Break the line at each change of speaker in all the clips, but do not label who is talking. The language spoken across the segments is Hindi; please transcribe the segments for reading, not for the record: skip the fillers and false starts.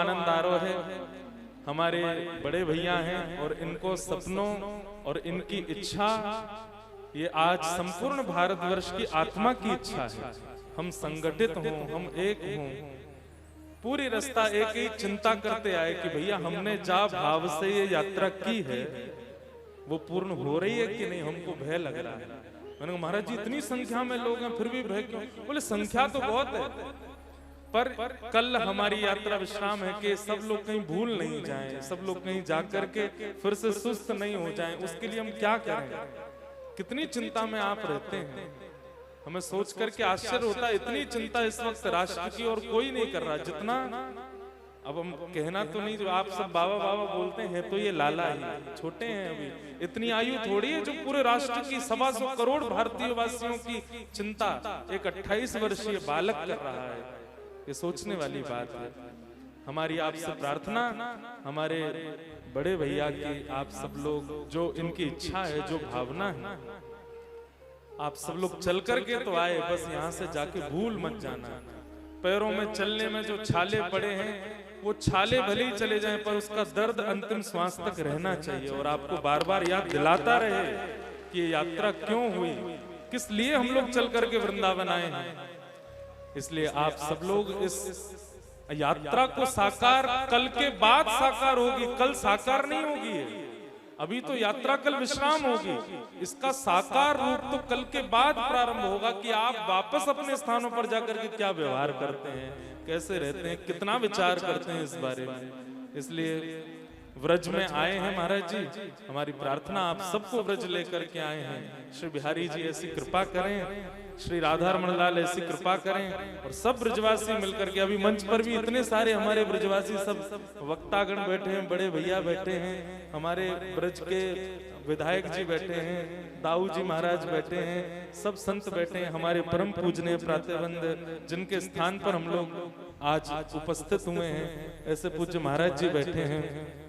आनंद आरोह है। हमारे बड़े भैया हैं और इनको सपनों और इनकी इच्छा, ये आज संपूर्ण भारतवर्ष की आत्मा की इच्छा है। हम संगठित हों, हम एक हों। पूरी रास्ता एक ही चिंता करते आए कि भैया हमने जा भाव से ये यात्रा की है वो पूर्ण हो रही है कि नहीं, हमको भय लग रहा है। मैंने कहा महाराज जी इतनी संख्या में लोग हैं फिर भी भय क्यों? बोले संख्या तो बहुत है, पर कल हमारी यात्रा विश्राम है कि सब लोग कहीं भूल नहीं जाएं, सब लोग कहीं जाकर के फिर से सुस्त नहीं हो जाएं, उसके लिए हम क्या करें? कितनी चिंता में आप रहते हैं, हमें सोच करके आश्चर्य होता है। इतनी चिंता इस वक्त राष्ट्र की और कोई नहीं कर रहा जितना। अब हम कहना तो नहीं, जो आप सब बाबा बाबा बोलते हैं तो ये लाला ही छोटे हैं, अभी इतनी आयु थोड़ी है जो पूरे राष्ट्र की 125 करोड़ भारतीय वासियों की चिंता एक 28 वर्षीय बालक कर रहा है। ये सोचने वाली बात है। हमारी आपसे प्रार्थना, हमारे बड़े भैया की आप सब लोग जो इनकी इच्छा है, जो भावना है, आप सब लोग चल करके तो आए, बस यहाँ से जाके भूल मत जाना। पैरों में चलने में जो छाले पड़े हैं वो छाले भले ही चले जाएं, पर उसका दर्द अंतिम श्वास तक रहना चाहिए और आपको बार बार याद दिलाता रहे कि ये यात्रा क्यों हुई, किस लिए हम लोग चल करके वृंदावन आए हैं। इसलिए आप सब लोग इस यात्रा को साकार, कल के बाद साकार होगी, कल साकार नहीं होगी। अभी तो यात्रा कल विश्राम होगी, इसका साकार रूप तो कल के बाद प्रारंभ होगा कि आप वापस अपने स्थानों पर जाकर के क्या व्यवहार करते हैं, कैसे रहते हैं, कितना विचार करते हैं इस बारे में। इसलिए व्रज में आए हैं महाराज जी, हमारी प्रार्थना आप सबको व्रज लेकर के आए हैं। श्री बिहारी जी ऐसी कृपा करें, श्री राधा रमण लाल ऐसी कृपा करें और सब ब्रजवासी मिलकर के, अभी मंच पर भी इतने सारे हमारे ब्रजवासी सब वक्तागण बैठे हैं, बड़े भैया बैठे हैं, हमारे ब्रज के विधायक जी बैठे हैं, दाऊ जी महाराज बैठे हैं, सब संत बैठे हैं, हमारे परम पूजनीय प्रातःवंद जिनके स्थान पर हम लोग आज उपस्थित हुए हैं, ऐसे पूज्य महाराज जी बैठे हैं।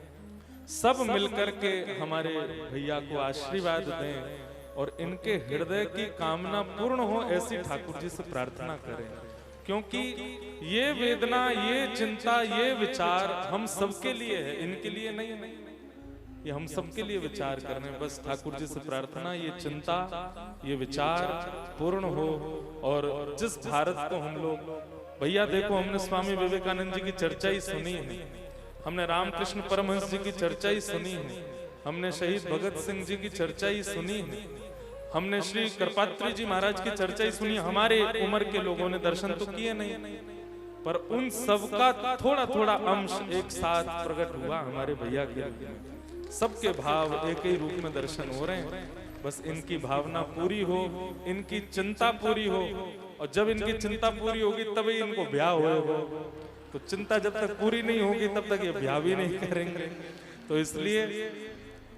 सब मिलकर के हमारे भैया को आशीर्वाद दें और इनके हृदय की कामना पूर्ण हो, ऐसी ठाकुर जी से प्रार्थना करें। क्योंकि ये वेदना, ये चिंता, ये विचार हम सबके लिए है, इनके लिए नहीं। ये हम सबके लिए विचार करने, बस ठाकुर जी से प्रार्थना ये चिंता, ये विचार पूर्ण हो। और जिस भारत को हम लोग, भैया देखो हमने स्वामी विवेकानंद जी की चर्चा ही सुनी है, हमने रामकृष्ण परमहंस जी की चर्चा ही सुनी है, हमने शहीद भगत सिंह जी की चर्चा ही सुनी है, हमने श्री कृपात्री जी महाराज की चर्चा ही सुनी। हमारे उम्र के लोगों ने दर्शन तो किए नहीं, पर उन सब का थोड़ा थोड़ा अंश एक साथ प्रकट हुआ हमारे भैया के रूप में। सबके भाव एक ही रूप में दर्शन हो रहे हैं। बस इनकी भावना पूरी हो, इनकी चिंता पूरी हो, और जब इनकी चिंता पूरी होगी तभी इनको ब्याह हो। तो चिंता जब तक पूरी नहीं होगी तब तक ये ब्याह भी नहीं करेंगे। तो इसलिए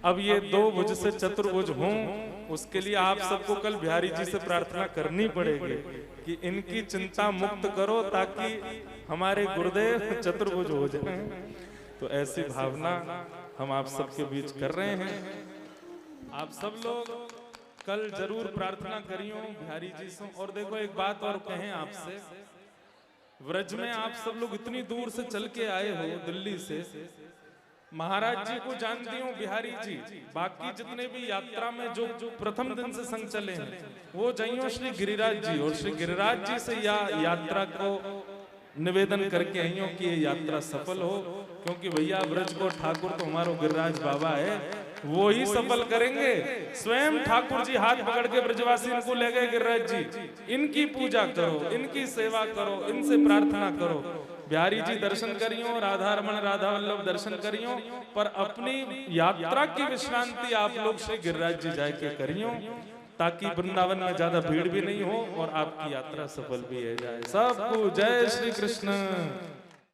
अब ये दो भुज से चतुर्भुज हों, उसके लिए आप सबको कल बिहारी जी से प्रार्थना करनी पड़ेगी कि इनकी चिंता मुक्त करो ताकि हमारे गुरुदेव चतुर्भुज हो जाएं। तो ऐसी भावना हम आप सबके बीच कर रहे हैं। आप सब लोग कल जरूर प्रार्थना करियो बिहारी जी से। और देखो एक बात और कहें आपसे, व्रज में आप सब लोग इतनी दूर से चल के आए हो दिल्ली से, महाराज जी को जानती हूँ बिहारी जी, बाकी जितने भी यात्रा में जो प्रथम दिन से संग चले हैं वो जाइयो श्री गिरिराज जी, और श्री गिरिराज जी से यात्रा को निवेदन करके आइयो कि ये यात्रा सफल हो। क्योंकि भैया ब्रज को ठाकुर तो हमारो गिरिराज बाबा है, वो ही सफल करेंगे। स्वयं ठाकुर जी हाथ पकड़ के ब्रजवासी इनको ले गए, गिरिराज जी इनकी पूजा करो, इनकी सेवा करो, इनसे प्रार्थना करो। बिहारी जी दर्शन करियो, राधा रमण राधा वल्लभ दर्शन करियो, पर अपनी यात्रा की विश्रांति आप लोग श्री गिरिराज जी जाके करियो, ताकि वृंदावन में ज्यादा भीड़ भी नहीं हो और आपकी यात्रा सफल भी हो जाए। सबको जय श्री कृष्ण।